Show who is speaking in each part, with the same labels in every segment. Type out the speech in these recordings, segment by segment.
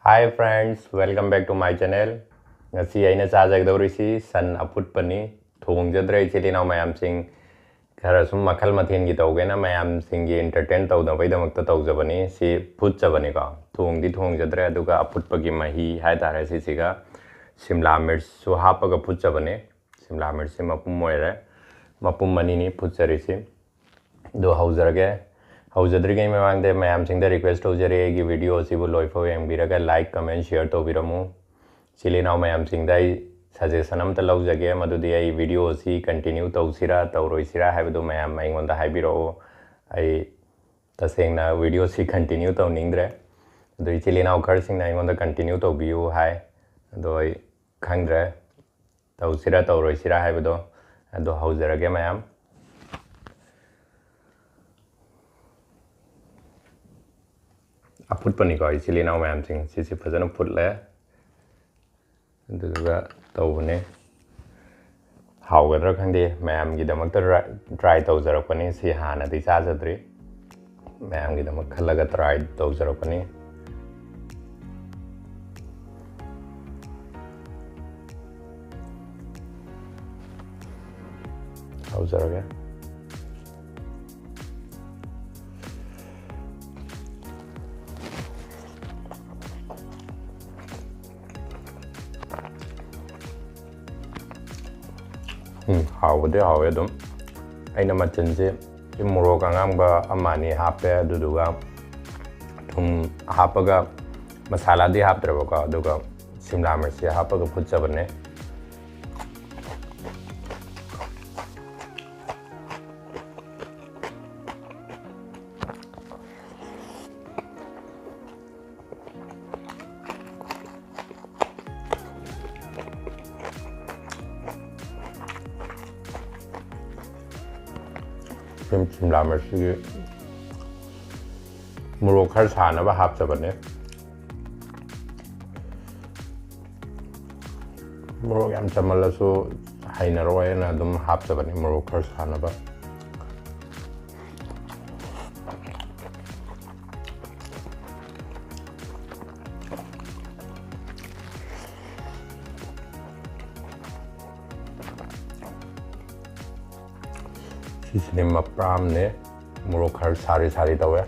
Speaker 1: Hi friends, welcome back to my channel. Ngasi aina chajagdorisi san aputpani thongjadre ichilinaw mayamsing khara sum makhal mathen gi tawgena mayamsing gi entertain tawdabaidamakta tawjabani si phutchabani ko thongdi thongjadre aduga aputpagi mahi haitare si siga simla mirch su hapaga phutchabani simla mirch se mapum moire mapum mani ni phutcharisi do haujarage हौजद्रीगै ममांगदे मयामसिंगदे request होजरे गी video सिबु लोइफो यंगबिरगा like comment share तोबिरमु सिलिनाव मयामसिंगदे सजेशन अमत लौजगे मदुदि आई वीडियो सी कंटिन्यू तौसिरा तौरोइसिरा हाइबदो मयाम आइंगोंदा हाइबिरो आई तसेंगना वीडियो सी कंटिन्यू तौनिंगद्रे दो सिलिनाव खरसिंगना आइंगोंदा कंटिन्यू तौबियु हाय दो आई खंगद्रे तौसिरा तौरोइसिरा हाइबदो दो हौजरगे मयाम अफुटपनी को इसिलिनाव मैमसिंग सिसि फजन फुटले दुगा तौबने हावगद्रा खंदे मैम गी दमक ट्राई तौजरपनी सि हानदि चाजद्रि मैम गी दमक खलगा ट्राई तौजरपनी हावजरगे हावदे हावे दुम अइना मचनसे मोरोक अंगांगबा अमानी हापे दुदुगा थुम हापगा मसाला दि हापद्रबको दुगा सिमला मिर्च हापगा फुटचबने सिमला मिर्च की मोरोक खर सानबा हापचबने मोरोक याम चमलसु हाइनरोयना दुम हापचबने मोरोक खर सानबा इसने मप्राम ने मोरोक खर सारी सारी तवे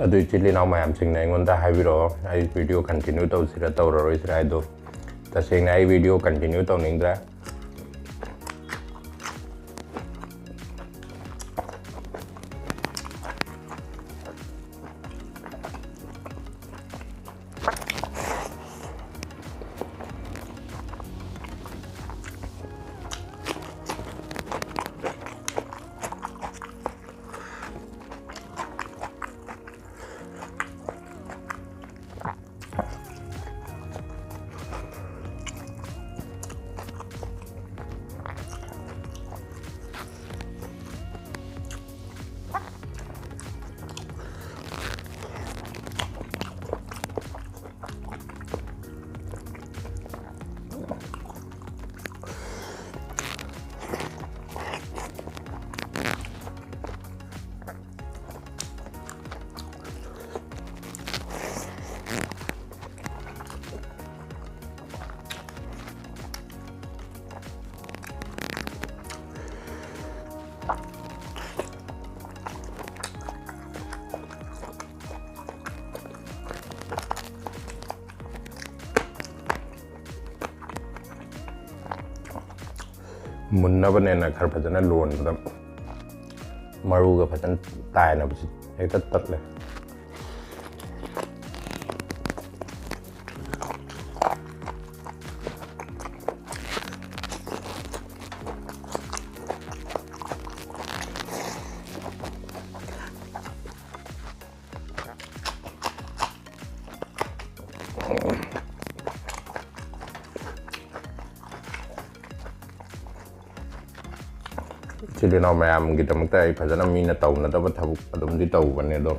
Speaker 1: ꯑꯗꯨ ꯏꯆꯤꯜ ꯏꯅꯥꯎ ꯃꯌꯥꯝꯁꯤꯡꯅ ꯑꯩꯉꯣꯟꯗ ꯍꯥꯏꯕꯤꯔꯛꯑꯣ ꯑꯩ ꯚꯤꯗꯤꯑꯣ ꯀꯟꯇꯤꯅ꯭ꯌꯨ ꯇꯧꯁꯤꯔꯥ ꯇꯧꯔꯔꯣꯏꯁꯤꯔꯥ ꯍꯥꯏꯗꯣ ꯇꯁꯦꯡꯅ ꯑꯩ ꯚꯤꯗꯤꯑꯣ ꯀꯟꯇꯤꯅ꯭ꯌꯨ ꯇꯧꯅꯤꯡꯗ꯭ꯔꯦ ꯃꯨꯟꯅꯕꯅꯦꯅ ꯈꯔ ꯐꯖꯅ ꯂꯣꯟꯕꯗ ꯃꯔꯨꯒ ꯐꯖꯅ ꯇꯥꯏꯅꯕꯁꯤ ꯍꯦꯛꯇ ꯇꯠꯂꯦ ꯏꯆꯤꯜ ꯏꯅꯥꯎ ꯃꯌꯥꯝꯒꯤꯗꯃꯛꯇ ꯑꯩ ꯐꯖꯅ ꯃꯤꯅ ꯇꯧꯅꯗꯕ ꯊꯕꯛ ꯑꯗꯨꯝꯗꯤ ꯇꯧꯕꯅꯦ ꯑꯗꯣ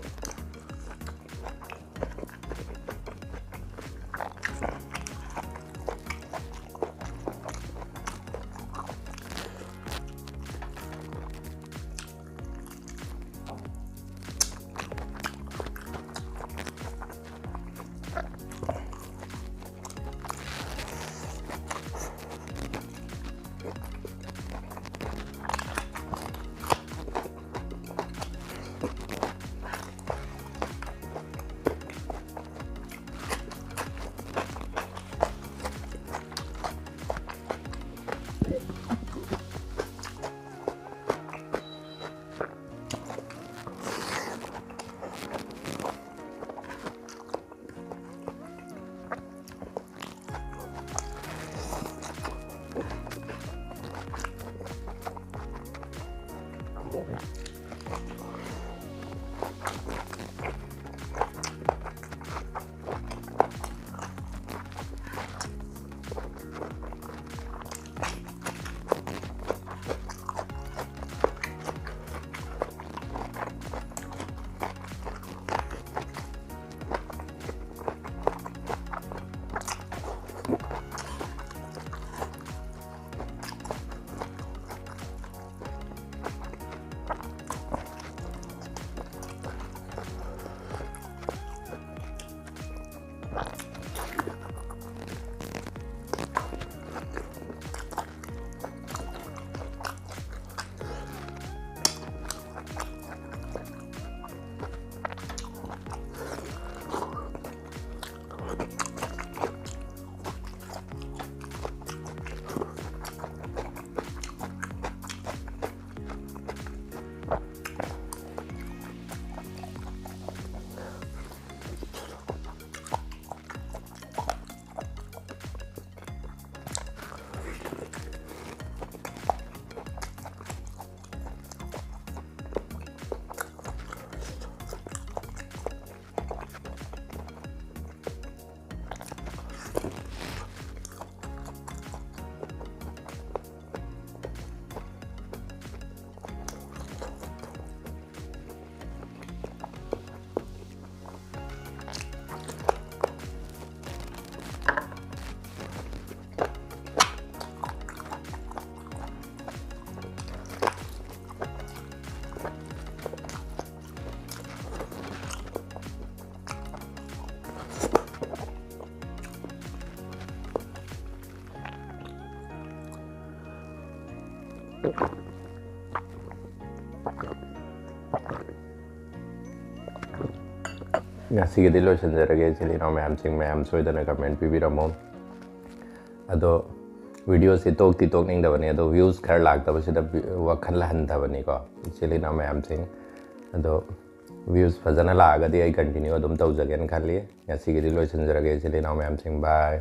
Speaker 1: ngasiꯒꯤꯗꯤ ꯂꯣꯏꯁꯤꯟꯖꯔꯒꯦ ꯏꯆꯤꯜ ꯏꯅꯥꯎ ꯃꯌꯥꯝꯁꯤꯡ ꯃꯌꯥꯝ ꯁꯣꯏꯗꯅ ꯀꯃꯦꯟ ꯄꯤꯕꯤꯔꯝꯃꯣ ꯑꯗꯣ ꯚꯤꯗꯤꯑꯣꯁꯤ ꯇꯣꯛꯇꯤ ꯇꯣꯛꯅꯤꯡꯗꯕꯅꯤ ꯑꯗꯣ ꯚ꯭ꯌꯨꯁ ꯈꯔ ꯂꯥꯛꯇꯕꯁꯤꯗ ꯋꯥꯈꯜ ꯍꯟꯊꯕꯅꯤꯀꯣ ꯏꯆꯤꯜ ꯏꯅꯥꯎ ꯃꯌꯥꯝꯁꯤꯡ ꯑꯗꯣ ꯚ꯭ꯌꯨꯁ ꯐꯖꯅ ꯂꯥꯛꯑꯒꯗꯤ ꯑꯩ ꯀꯟꯇꯤꯅ꯭ꯌꯨ ꯑꯗꯨꯝ ꯇꯧꯖꯒꯦꯅ ꯈꯜꯂꯤ ꯉꯁꯤꯒꯤꯗꯤ ꯂꯣꯏꯁꯤꯟꯖꯔꯒꯦ ꯏꯆꯤꯜ ꯏꯅꯥꯎ ꯃꯌꯥꯝꯁꯤꯡ ꯕꯥꯏ